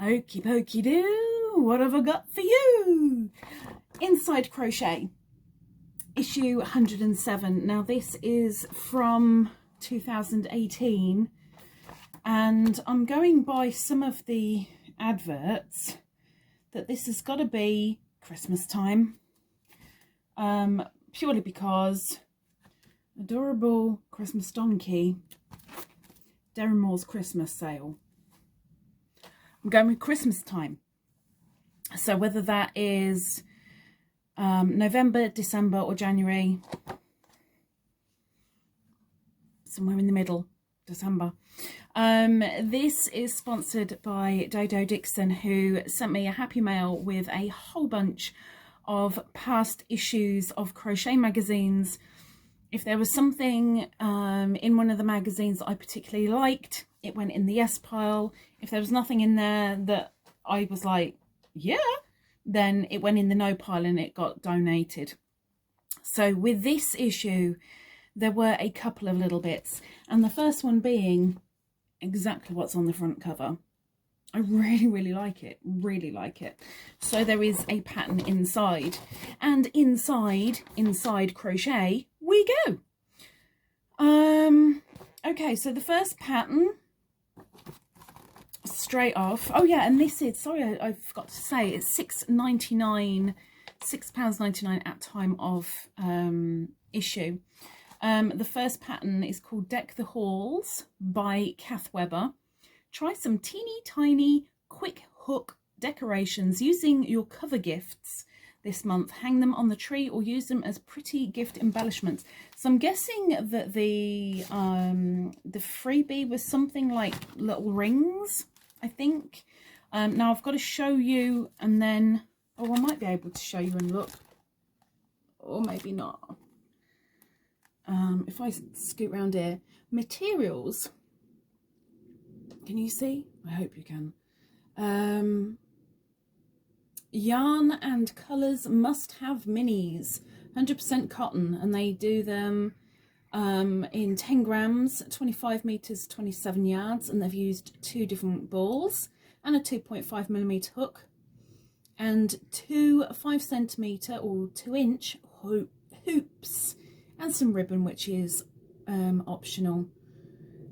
Okie pokey do, what have I got for you? Inside Crochet, issue 107. Now this is from 2018, and I'm going by some of the adverts that this has got to be Christmas time, purely because adorable Christmas donkey, Darren Moore's Christmas sale. I'm going with Christmas time. So whether that is November, December or January, somewhere in the middle, December. This is sponsored by Dodo Dixon, who sent me a happy mail with a whole bunch of past issues of crochet magazines. If there was something in one of the magazines that I particularly liked, it went in the yes pile. If there was nothing in there that I was like, yeah, then it went in the no pile and it got donated. So with this issue, there were a couple of little bits. And the first one being exactly what's on the front cover. I really like it, really like it. So there is a pattern inside, and inside Crochet we go. Okay, so the first pattern straight off, oh yeah, and this is, sorry, I forgot to say, it's £6.99 at time of issue. The first pattern is called Deck the Halls by Kath Weber. Try some teeny tiny quick hook decorations using your cover gifts this month. Hang them on the tree or use them as pretty gift embellishments. So I'm guessing that the freebie was something like little rings, I think. Now I've got to show you, and then, oh, I might be able to show you and look, or maybe not. If I scoot around here, materials, can you see? I hope you can. Yarn and colours must have minis, 100% cotton, and they do them in 10 grams, 25 metres, 27 yards, and they've used 2 different balls and a 2.5mm hook and 2 5cm or 2-inch hoops and some ribbon, which is optional.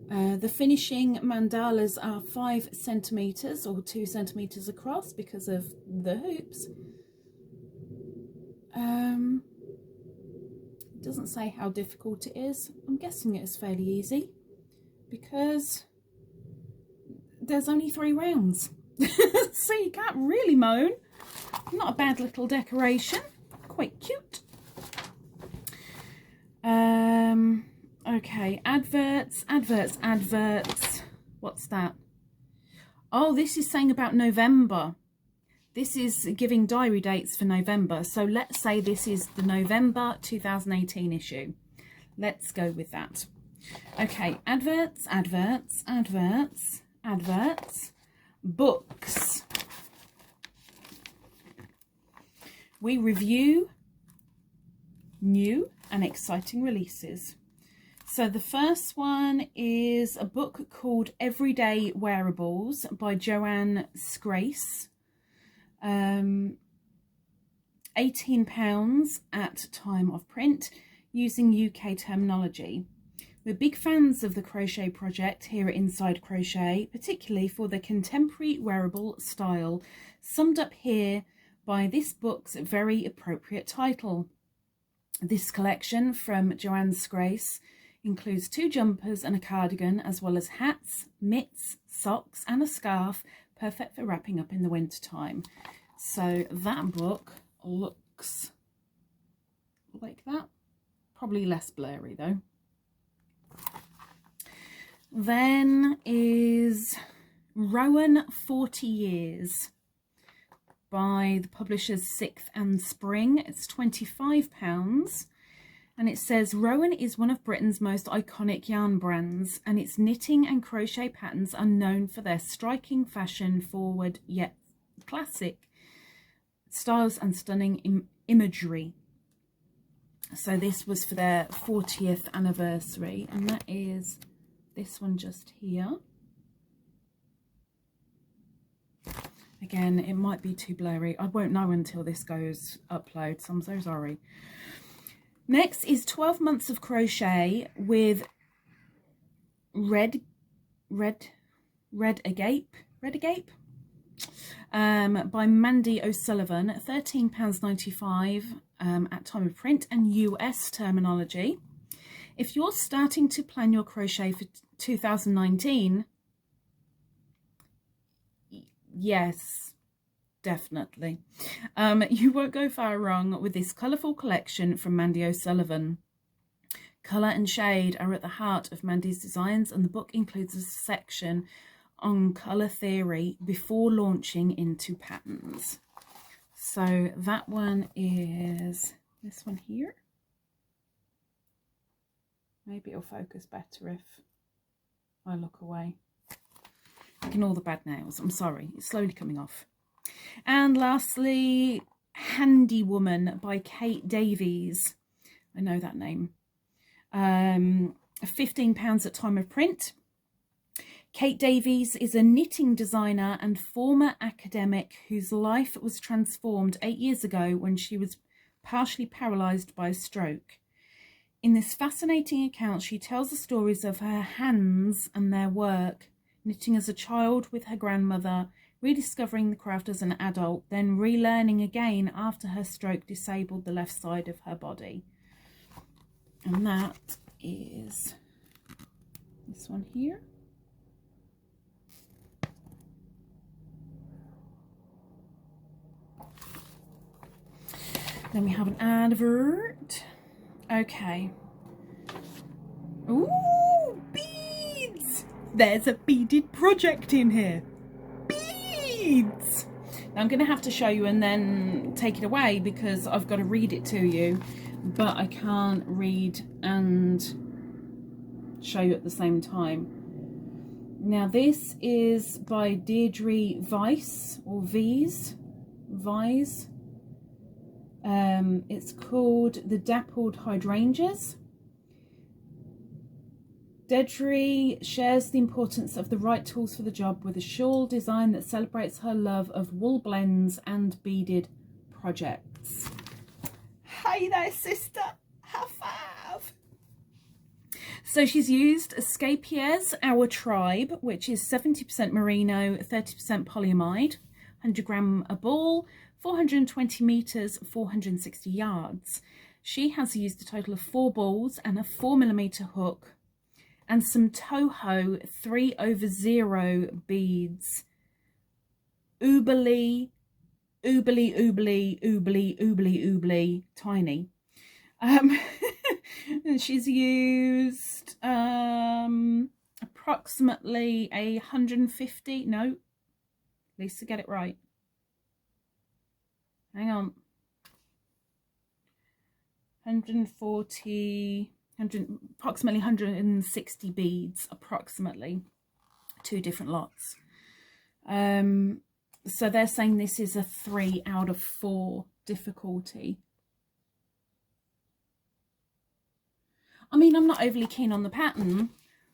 The finishing mandalas are 5 centimetres or 2 centimetres across because of the hoops. It doesn't say how difficult it is. I'm guessing it is fairly easy because there's only 3 rounds. So you can't really moan. Not a bad little decoration. Quite cute. Okay, adverts. What's that? Oh, this is saying about November. This is giving diary dates for November. So let's say this is the November 2018 issue. Let's go with that. Okay, adverts. Books. We review new and exciting releases. So the first one is a book called Everyday Wearables by Joanne Scrace. £18 at time of print using UK terminology. We're big fans of the crochet project here at Inside Crochet, particularly for the contemporary wearable style, summed up here by this book's very appropriate title. This collection from Joanne Scrace includes 2 jumpers and a cardigan, as well as hats, mitts, socks and a scarf, perfect for wrapping up in the winter time. So that book looks like that. Probably less blurry though. Then is Rowan 40 Years by the publishers 6th and Spring. It's £25. And it says, Rowan is one of Britain's most iconic yarn brands, and its knitting and crochet patterns are known for their striking fashion forward yet classic styles and stunning imagery. So this was for their 40th anniversary, and that is this one just here. Again, it might be too blurry. I won't know until this goes upload, so I'm so sorry. Next is 12 Months of Crochet with Red Agape by Mandy O'Sullivan, £13.95 at time of print and US terminology. If you're starting to plan your crochet for 2019, yes, definitely. You won't go far wrong with this colourful collection from Mandy O'Sullivan. Colour and shade are at the heart of Mandy's designs, and the book includes a section on colour theory before launching into patterns. So that one is this one here. Maybe it'll focus better if I look away. Ignore the bad nails. I'm sorry. It's slowly coming off. And lastly, Handy Woman by Kate Davies. I know that name. £15 at time of print. Kate Davies is a knitting designer and former academic whose life was transformed 8 years ago when she was partially paralysed by a stroke. In this fascinating account, she tells the stories of her hands and their work, knitting as a child with her grandmother, rediscovering the craft as an adult, then relearning again after her stroke disabled the left side of her body. And that is this one here. Then we have an advert. Okay. Ooh, beads! There's a beaded project in here. Beads! Now I'm going to have to show you and then take it away because I've got to read it to you, but I can't read and show you at the same time. Now this is by Deirdre Weiss, or Vise. It's called The Dappled Hydrangeas. Deirdre shares the importance of the right tools for the job with a shawl design that celebrates her love of wool blends and beaded projects. Hey there, sister. High five. So she's used Escapier's Our Tribe, which is 70% merino, 30% polyamide, 100 gram a ball, 420 meters, 460 yards. She has used a total of 4 balls and a 4mm hook and some Toho 3/0 beads. Oobly tiny. And she's used approximately 150, no, Lisa, get it right. Hang on. 140, approximately 160 beads, approximately. 2 different lots. So they're saying this is a 3 out of 4 difficulty. I mean, I'm not overly keen on the pattern,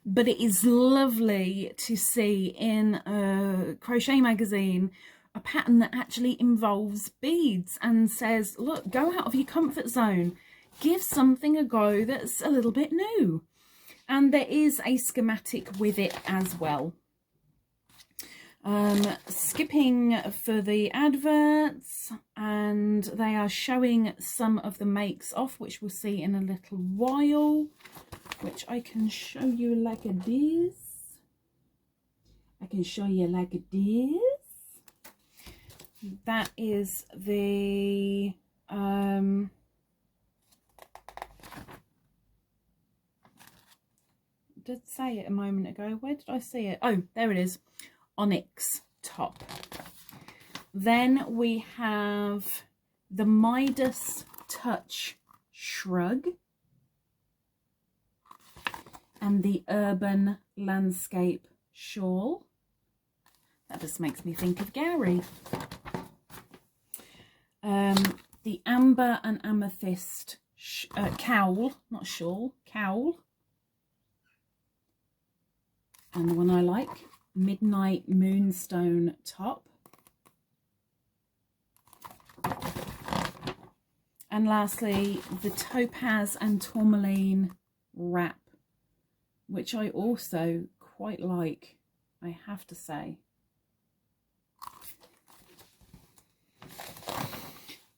but it is lovely to see in a crochet magazine a pattern that actually involves beads and says, look, go out of your comfort zone, give something a go that's a little bit new. And there is a schematic with it as well. Skipping for the adverts, and they are showing some of the makes off, which we'll see in a little while, which I can show you like this. I can show you like this. That is the did say it a moment ago. Where did I see it? Oh, there it is. Onyx top. Then we have the Midas Touch Shrug and the Urban Landscape Shawl. That just makes me think of Gary. The Amber and Amethyst Cowl, not shawl, Cowl. And the one I like, Midnight Moonstone top. And lastly, the Topaz and Tourmaline wrap, which I also quite like, I have to say.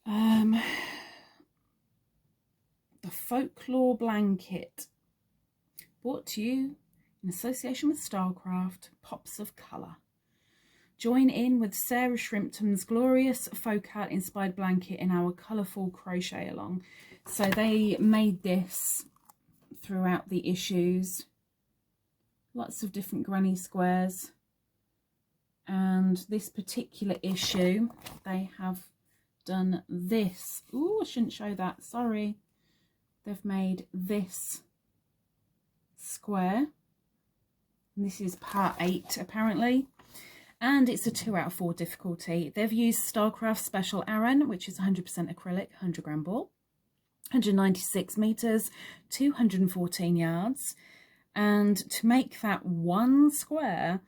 The Folklore Blanket, brought to you in association with Starcraft, Pops of Colour. Join in with Sarah Shrimpton's glorious folk art inspired blanket in our colourful crochet along. So they made this throughout the issues. Lots of different granny squares. And this particular issue, they have done this. Ooh, I shouldn't show that, sorry. They've made this square. And this is part 8 apparently. And it's a 2 out of 4 difficulty. They've used Starcraft Special Aran, which is 100% acrylic, 100 gram ball, 196 meters, 214 yards. And to make that one square,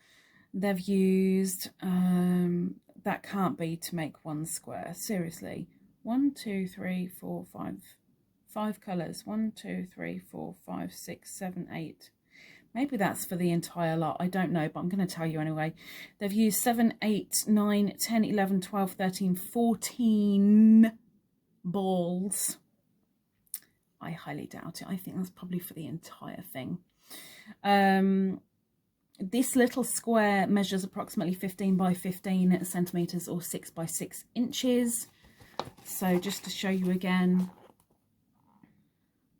they've used, that can't be to make one square, seriously. 1, 2, 3, 4, 5 colours. 1, 2, 3, 4, 5, 6, 7, 8. Maybe that's for the entire lot, I don't know, but I'm going to tell you anyway. They've used 7, 8, 9, 10, 11, 12, 13, 14 balls. I highly doubt it. I think that's probably for the entire thing. This little square measures approximately 15 by 15 centimetres or 6 by 6 inches. So just to show you again,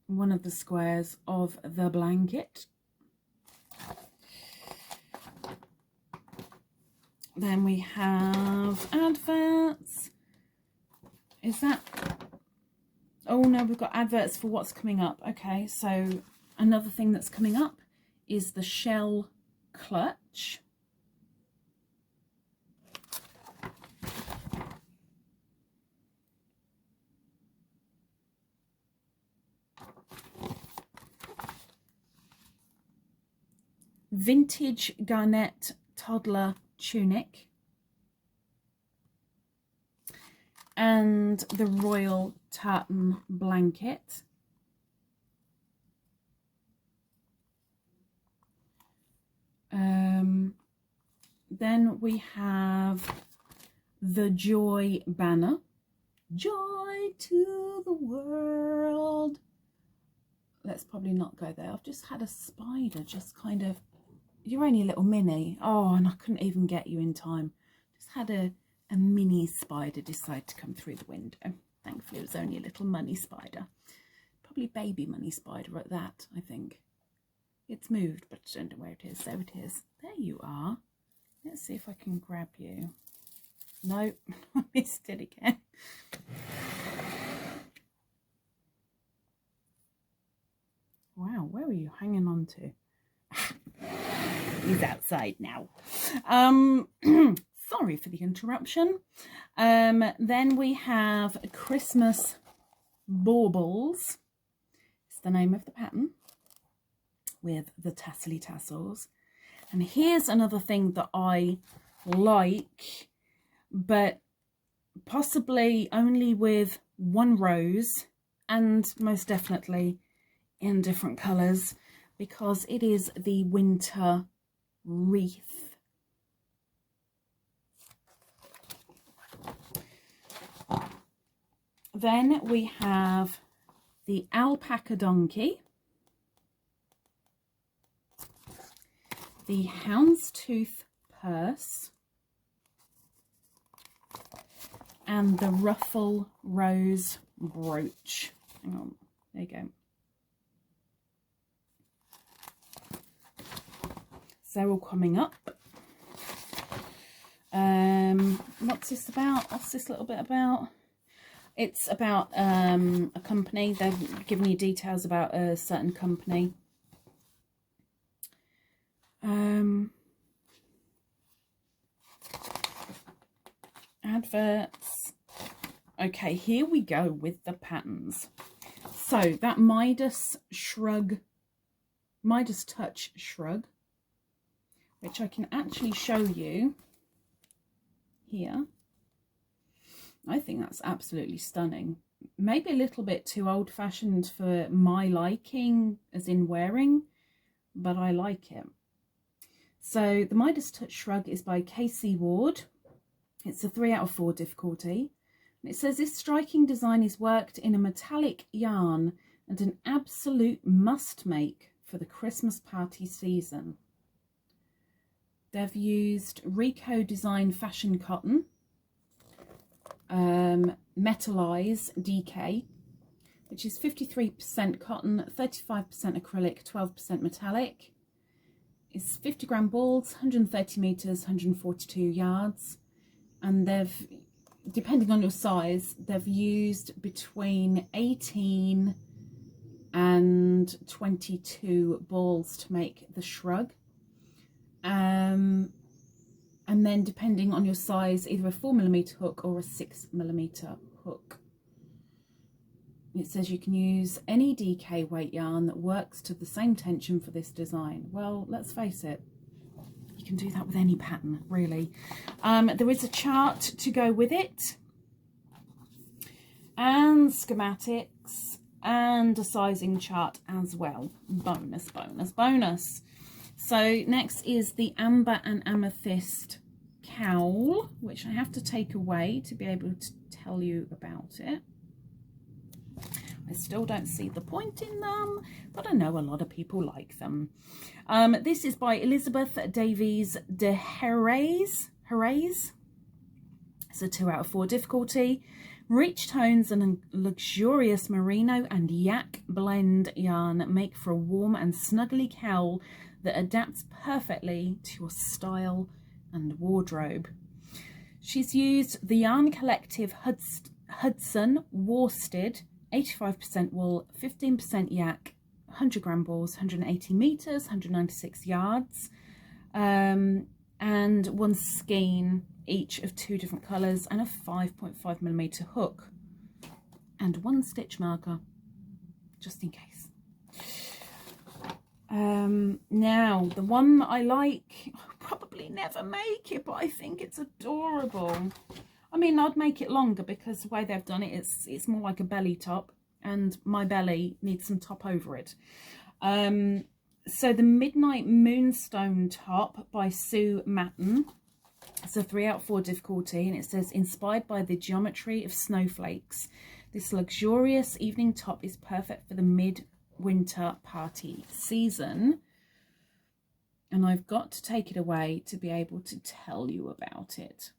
one of the squares of the blanket. Then we have adverts. Is that... Oh no, we've got adverts for what's coming up. Okay, so another thing that's coming up is the shell clutch. Vintage Garnet Toddler Tunic. And the Royal Tartan Blanket. Then we have the Joy banner. Joy to the world. Let's probably not go there. I've just had a spider just kind of... You're only a little mini. Oh, and I couldn't even get you in time. Just had a mini spider decide to come through the window. Thankfully, it was only a little money spider. Probably baby money spider at that, I think. It's moved, but I don't know where it is. There it is. There you are. Let's see if I can grab you. No, I missed it again. Wow, where are you hanging on to? He's outside now. Sorry for the interruption. Then we have Christmas Baubles. It's the name of the pattern with the tassely tassels. And here's another thing that I like, but possibly only with one rose and most definitely in different colours, because it is the winter wreath. Then we have the Alpaca Donkey, the Houndstooth Purse, and the Ruffle Rose Brooch. Hang on, there you go. So they're all coming up. What's this about? What's this little bit about? It's about a company. They've given you details about a certain company. Adverts. Okay, here we go with the patterns. So that Midas Shrug, Midas Touch Shrug, which I can actually show you here. I think that's absolutely stunning. maybe a little bit too old-fashioned for my liking, as in wearing, but I like it. So the Midas Touch Shrug is by Casey Ward. It's a 3 out of 4 difficulty. And it says this striking design is worked in a metallic yarn and an absolute must make for the Christmas party season. They've used Rico Design Fashion Cotton, Metalize DK, which is 53% cotton, 35% acrylic, 12% metallic. It's 50 gram balls, 130 meters, 142 yards. And they've, depending on your size, they've used between 18 and 22 balls to make the shrug. And then depending on your size, either a 4mm hook or a 6mm hook. It says you can use any DK weight yarn that works to the same tension for this design. Well, let's face it, you can do that with any pattern, really. There is a chart to go with it, and schematics, and a sizing chart as well. Bonus, bonus, bonus. So next is the Amber and Amethyst Cowl, which I have to take away to be able to tell you about it. I still don't see the point in them, but I know a lot of people like them. This is by Elizabeth Davies de Herreys. It's a 2 out of 4 difficulty. Rich tones and a luxurious merino and yak blend yarn make for a warm and snuggly cowl that adapts perfectly to your style and wardrobe. She's used the Yarn Collective Hudson Worsted, 85% wool, 15% yak, 100 gram balls, 180 meters, 196 yards, and 1 skein each of 2 different colors, and a 5.5mm hook, and 1 stitch marker, just in case. Now, the one that I like, I'll probably never make it, but I think it's adorable. I mean, I'd make it longer because the way they've done it, it's more like a belly top, and my belly needs some top over it. So the Midnight Moonstone top by Sue Matan. It's a 3 out of 4 difficulty, and it says, inspired by the geometry of snowflakes, this luxurious evening top is perfect for the mid-winter party season. And I've got to take it away to be able to tell you about it.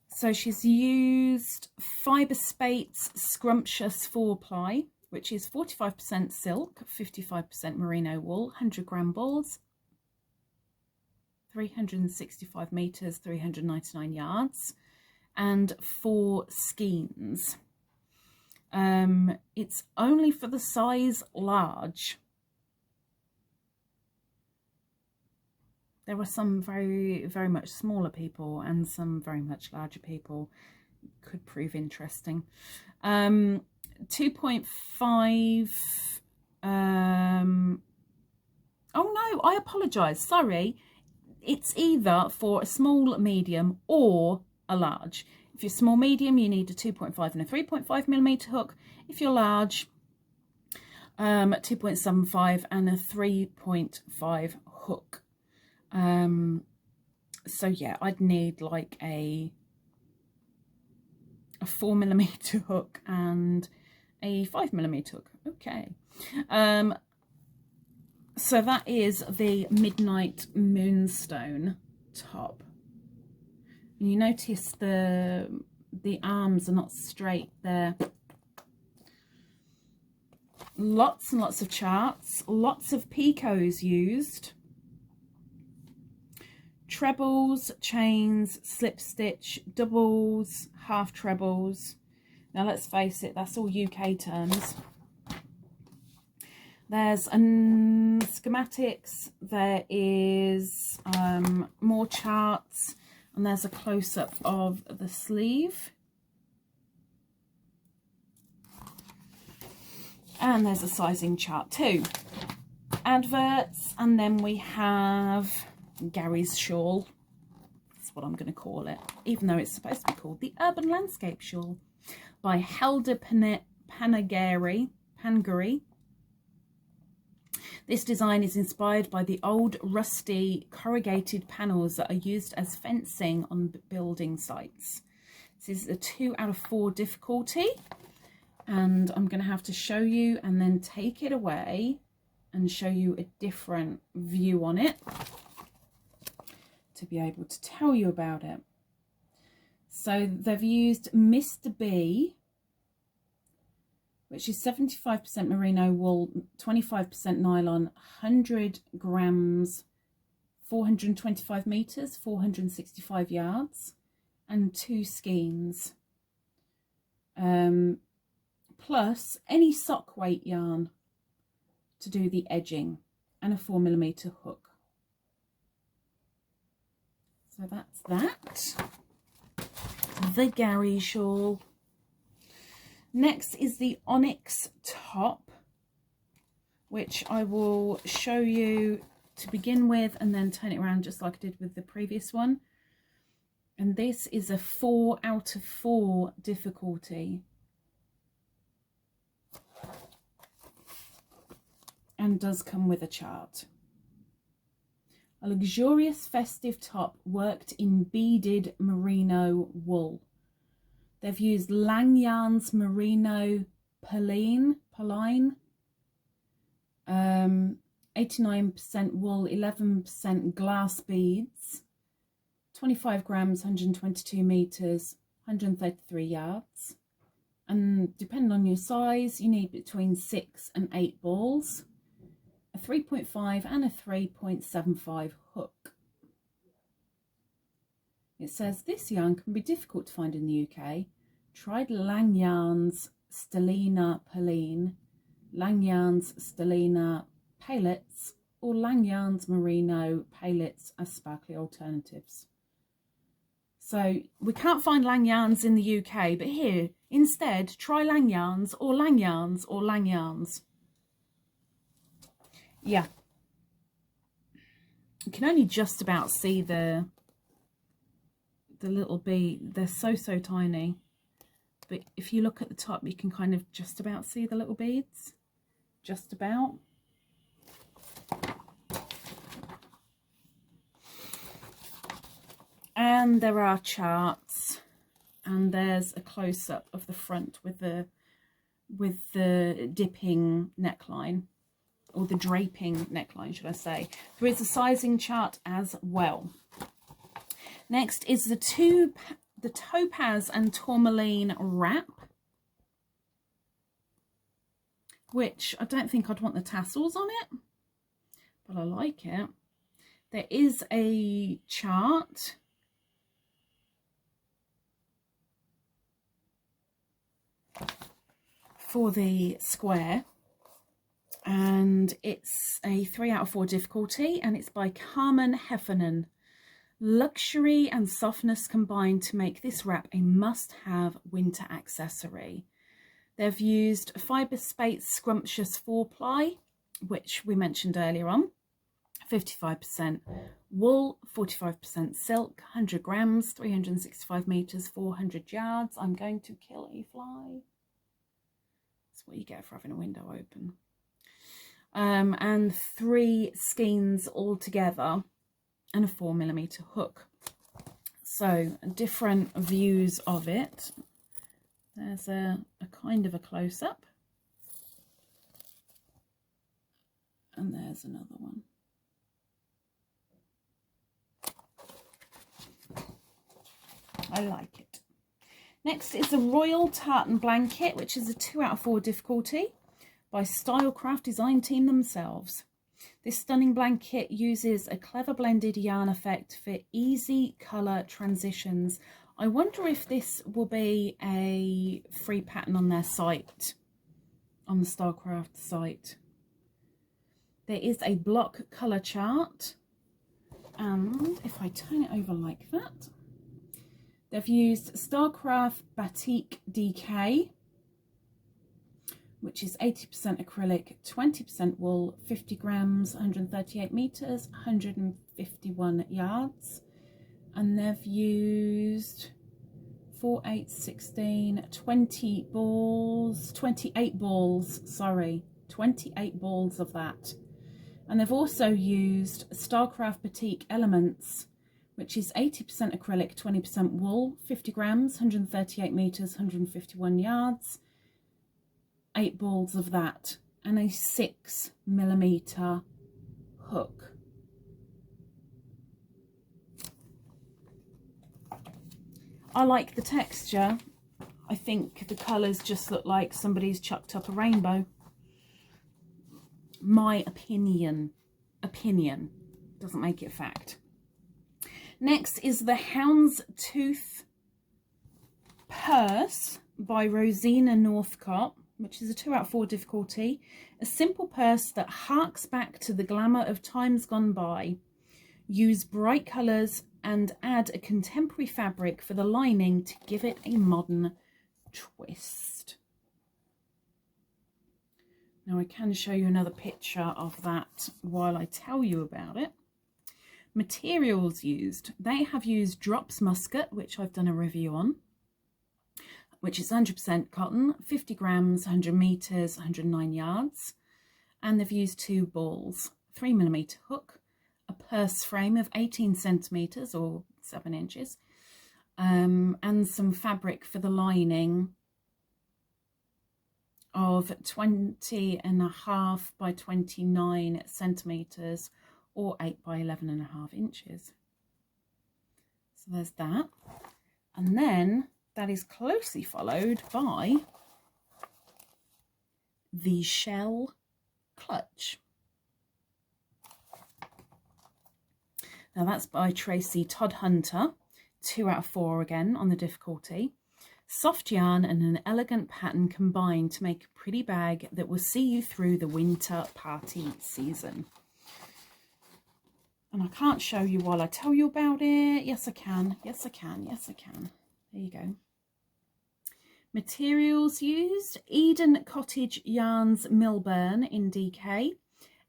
So she's used Fibre Spates Scrumptious 4-ply, which is 45% silk, 55% merino wool, 100 gram balls, 365 meters, 399 yards, and 4 skeins. It's only for the size large. There are some very, very much smaller people and some very much larger people. Could prove interesting. 2.5. Oh no, I apologise. Sorry. It's either for a small, medium, or a large. If you're small, medium, you need a 2.5 and a 3.5mm hook. If you're large, 2.75 and a 3.5 hook. So yeah, I'd need like a 4mm hook and a 5mm hook. Okay. So that is the Midnight Moonstone top. And you notice the arms are not straight there. Lots and lots of charts, lots of picots used. Trebles, chains, slip stitch, doubles, half trebles. Now let's face it, that's all UK terms. There's schematics, there is more charts, and there's a close-up of the sleeve. And there's a sizing chart too. Adverts, and then we have Gary's shawl. That's what I'm going to call it, even though it's supposed to be called the Urban Landscape Shawl by Helder Panagari. This design is inspired by the old rusty corrugated panels that are used as fencing on building sites. This is a 2 out of 4 difficulty, and I'm going to have to show you and then take it away and show you a different view on it to be able to tell you about it. So they've used Mr. B, which is 75% merino wool, 25% nylon, 100 grams, 425 meters, 465 yards, and 2 skeins. Plus any sock weight yarn to do the edging, and a 4mm hook. So that's that. The Gary shawl. Next is the Onyx top, which I will show you to begin with and then turn it around just like I did with the previous one. And this is a 4 out of 4 difficulty. And does come with a chart. A luxurious festive top worked in beaded merino wool. They've used Lang Yarn's merino Pauline, 89% wool, 11% glass beads, 25 grams, 122 meters, 133 yards. And depending on your size, you need between 6 and 8 balls, a 3.5 and a 3.75 hook. It says this yarn can be difficult to find in the UK. Tried Lang Yarn's Stellina Pauline, Lang Yarn's Stellina Palettes, or Lang Yarn's Merino Palettes as sparkly alternatives. So we can't find Lang Yarns in the UK, but here instead try Lang Yarns or Lang Yarns or Lang Yarns. Yeah, you can only just about see the little bead. They're so tiny, but if you look at the top you can kind of just about see the little beads, just about. And there are charts, and there's a close-up of the front with the dipping neckline, or the draping neckline, should I say. There is a sizing chart as well. Next is the Topaz and Tourmaline wrap, which I don't think I'd want the tassels on it, but I like it. There is a chart. For the square, and it's a 3 out of 4 difficulty, and it's by Carmen Heffernan. Luxury and softness combined to make this wrap a must-have winter accessory. They've used Fibre Space Scrumptious 4-ply, which we mentioned earlier on, 55% wool, 45% silk, 100 grams, 365 meters, 400 yards. I'm going to kill a fly. That's what you get for having a window open. And 3 skeins altogether, and a 4mm hook. So different views of it. There's a kind of a close-up, and there's another one. I like it. Next is the Royal Tartan Blanket, which is a 2 out of 4 difficulty by Stylecraft Design Team themselves. This stunning blanket uses a clever blended yarn effect for easy colour transitions. I wonder if this will be a free pattern on their site, on the Stylecraft site. There is a block colour chart, and if I turn it over like that, they've used Starcraft Batik DK, which is 80% acrylic, 20% wool, 50 grams, 138 meters, 151 yards. and they've used 4, 8, 16, 20 balls, 28 balls, sorry, 28 balls of that. And they've also used Starcraft Batik Elements, which is 80% acrylic, 20% wool, 50 grams, 138 meters, 151 yards, 8 balls of that, and a 6mm hook. I like the texture. I think the colours just look like somebody's chucked up a rainbow. My opinion. Opinion. Doesn't make it fact. Next is the Houndstooth Purse by Rosina Northcott, which is a 2 out of 4 difficulty. A simple purse that harks back to the glamour of times gone by. Use bright colours and add a contemporary fabric for the lining to give it a modern twist. Now I can show you another picture of that while I tell you about it. Materials used. They have used Drops Muscat, which I've done a review on, which is 100% cotton, 50 grams, 100 meters, 109 yards. And they've used 2 balls, 3mm hook, a purse frame of 18 centimeters or 7 inches, and some fabric for the lining of 20.5 by 29 centimeters or 8 by 11.5 inches. So there's that. And then that is closely followed by the Shell Clutch. Now that's by Tracy Todd Hunter, 2 out of 4 again on the difficulty. Soft yarn and an elegant pattern combined to make a pretty bag that will see you through the winter party season. And I can't show you while I tell you about it. Yes, I can. Yes, I can. Yes, I can. There you go. Materials used. Eden Cottage Yarns Milburn in DK.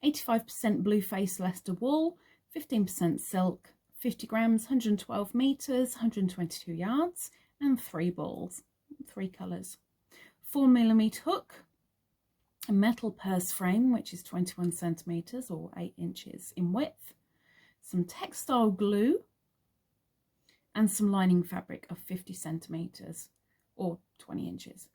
85% blue face Leicester wool. 15% silk. 50 grams, 112 meters, 122 yards. And 3 balls. 3 colours. 4mm hook. A metal purse frame, which is 21 centimeters or 8 inches in width. Some textile glue and some lining fabric of 50 centimeters or 20 inches.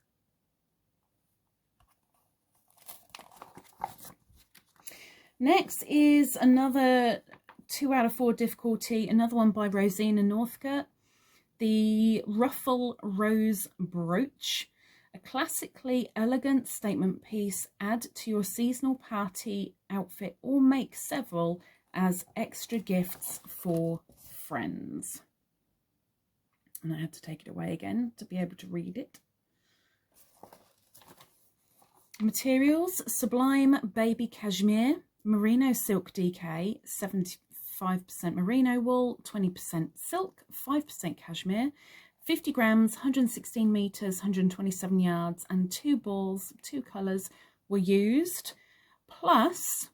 Next is another 2 out of 4 difficulty, another one by Rosina Northcott, the Ruffle Rose Brooch, a classically elegant statement piece. Add to your seasonal party outfit or make several as extra gifts for friends. And I had to take it away again to be able to read it. Materials: Sublime Baby Cashmere, Merino Silk DK, 75% merino wool, 20% silk, 5% cashmere, 50 grams, 116 meters, 127 yards, and 2 balls, 2 colors were used, plus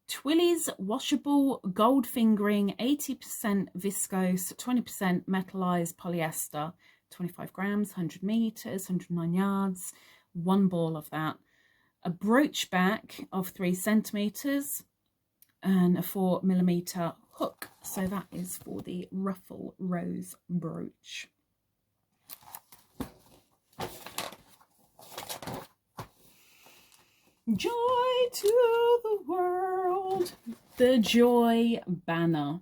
Twilly's washable gold fingering, 80% viscose, 20% metallized polyester, 25 grams, 100 meters, 109 yards, 1 ball of that. A brooch back of 3 centimeters and a 4mm hook. So that is for the Ruffle Rose Brooch. Joy to the world, the Joy banner,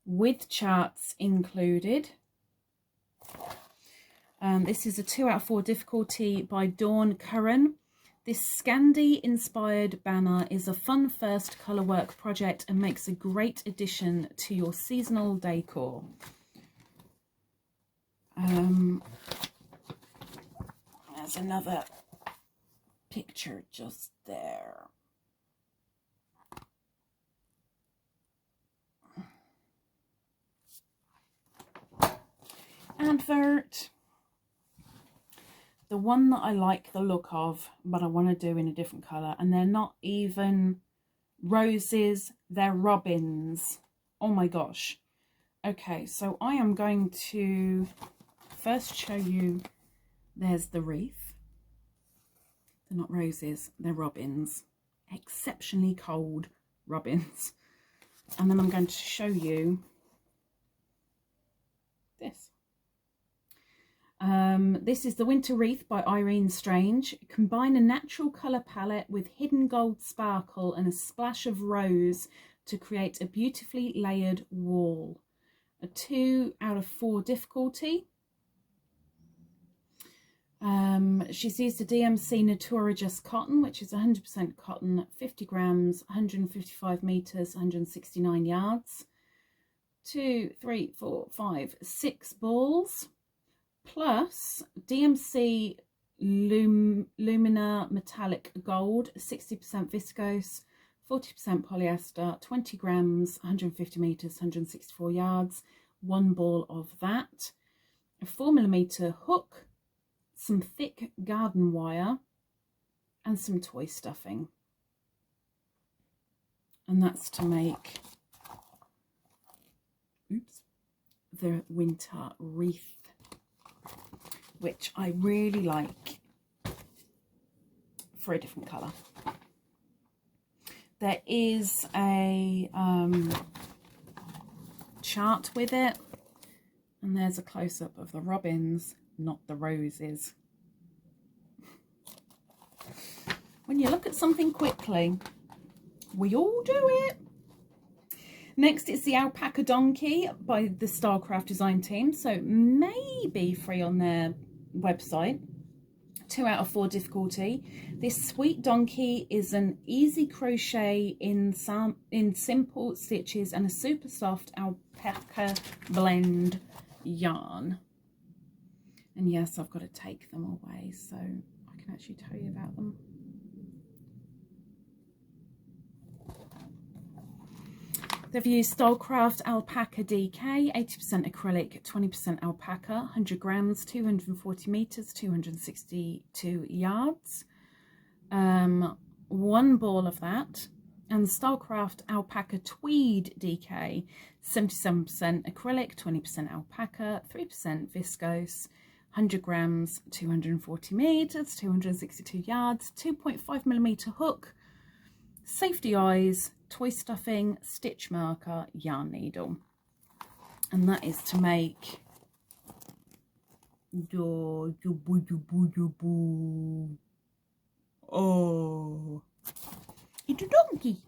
with charts included. This is a 2 out of 4 difficulty by Dawn Curran. This Scandi-inspired banner is a fun first colour work project and makes a great addition to your seasonal decor. There's another picture just there. Advert. The one that I like the look of, but I want to do in a different colour, and they're not even roses, they're robins. Oh my gosh. Okay, so I am going to first show you, there's the wreath. They're not roses, they're robins. Exceptionally cold robins. And then I'm going to show you this. This is the Winter Wreath by Irene Strange. Combine a natural colour palette with hidden gold sparkle and a splash of rose to create a beautifully layered wall. A 2 out of 4 difficulty. She's used the DMC Natura Just Cotton, which is 100% cotton, 50 grams, 155 metres, 169 yards. 2, 3, 4, 5, 6 balls, plus DMC Lumina Metallic Gold, 60% viscose, 40% polyester, 20 grams, 150 metres, 164 yards, 1 ball of that, a 4mm hook, some thick garden wire, and some toy stuffing. And that's to make, the winter wreath, which I really like for a different colour. There is a chart with it, and there's a close-up of the robins, not the roses. When you look at something quickly, we all do it. Next, it's the Alpaca Donkey by the Starcraft design team, so maybe free on their website. 2 out of 4 difficulty. This sweet donkey is an easy crochet in simple stitches and a super soft alpaca blend yarn. And yes, I've got to take them away so I can actually tell you about them. They've used Starcraft Alpaca DK, 80% acrylic, 20% alpaca, 100 grams, 240 meters, 262 yards. 1 ball of that. And Starcraft Alpaca Tweed DK, 77% acrylic, 20% alpaca, 3% viscose, 100 grams, 240 meters, 262 yards, 2.5mm hook, safety eyes, toy stuffing, stitch marker, yarn needle. And that is to make oh, it's a donkey.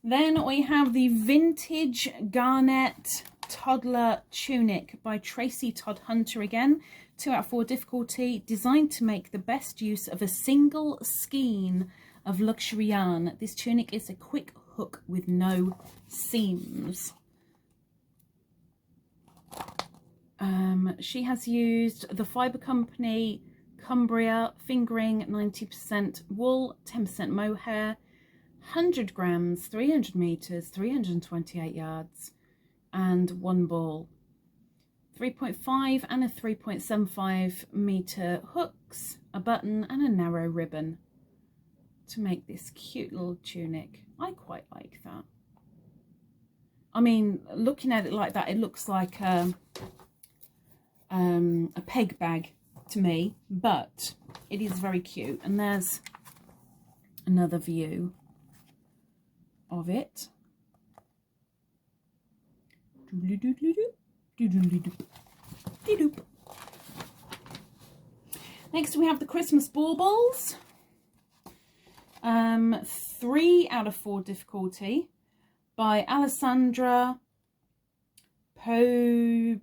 Then we have the vintage Garnet Toddler Tunic by Tracy Todd Hunter again. 2 out of 4 difficulty, designed to make the best use of a single skein of luxury yarn. This tunic is a quick hook with no seams. She has used the Fibre Company Cumbria fingering, 90% wool, 10% mohair, 100 grams, 300 meters, 328 yards, and 1 ball. 3.5 and a 3.75 meter hooks, a button and a narrow ribbon to make this cute little tunic. I quite like that. I mean, looking at it like that, it looks like a peg bag to me, but it is very cute. And there's another view of it. Next we have the Christmas Baubles. 3 out of 4 difficulty by Alessandra Poggiagli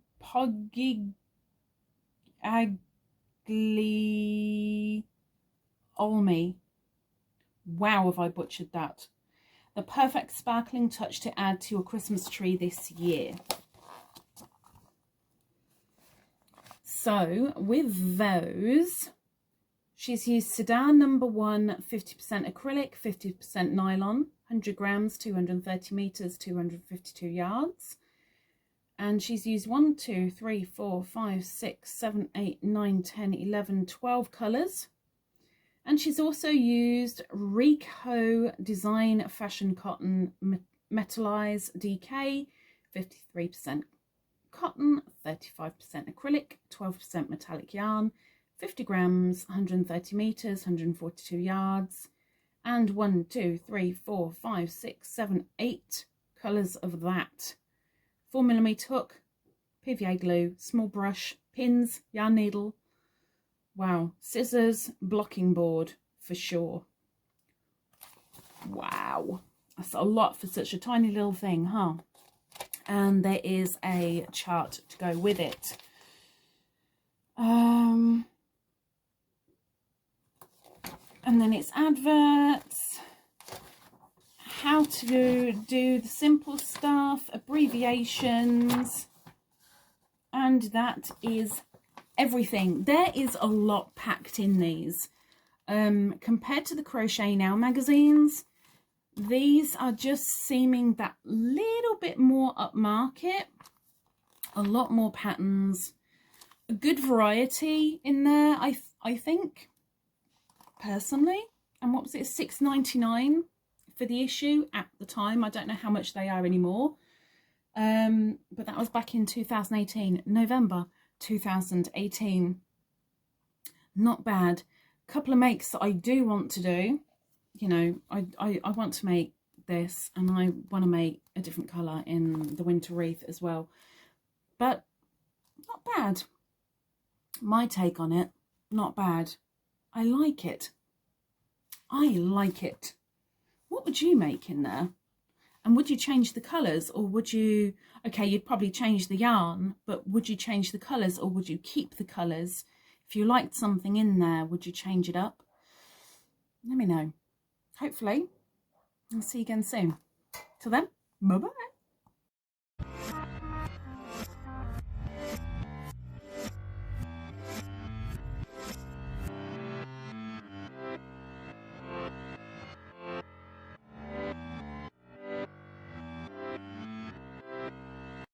Olmi. Wow, have I butchered that. The perfect sparkling touch to add to your Christmas tree this year. So with those, she's used Sedan number 1, 50% acrylic, 50% nylon, 100 grams, 230 meters, 252 yards. And she's used 1, 2, 3, 4, 5, 6, 7, 8, 9, 10, 11, 12 colours. And she's also used Rico Design Fashion Cotton Metallized DK, 53% cotton, 35% acrylic, 12% metallic yarn, 50 grams, 130 meters, 142 yards, and 1, 2, 3, 4, 5, 6, 7, 8 colors of that. 4mm hook, PVA glue, small brush, pins, yarn needle. Wow, scissors, blocking board for sure. Wow, that's a lot for such a tiny little thing, huh? And there is a chart to go with it. And then it's adverts, how to do the simple stuff, abbreviations, and that is everything. There is a lot packed in these. Compared to the Crochet Now magazines, these are just seeming that little bit more upmarket, a lot more patterns, a good variety in there, I think, personally. And what was it, $6.99 for the issue at the time? I don't know how much they are anymore, but that was back in 2018, November 2018. Not bad. Couple of makes that I do want to do. You know, I want to make this, and I want to make a different colour in the winter wreath as well. But not bad. My take on it, not bad. I like it. I like it. What would you make in there? And would you change the colours, or would you... Okay, you'd probably change the yarn, but would you change the colours, or would you keep the colours? If you liked something in there, would you change it up? Let me know. Hopefully. I'll see you again soon. Till then, bye-bye.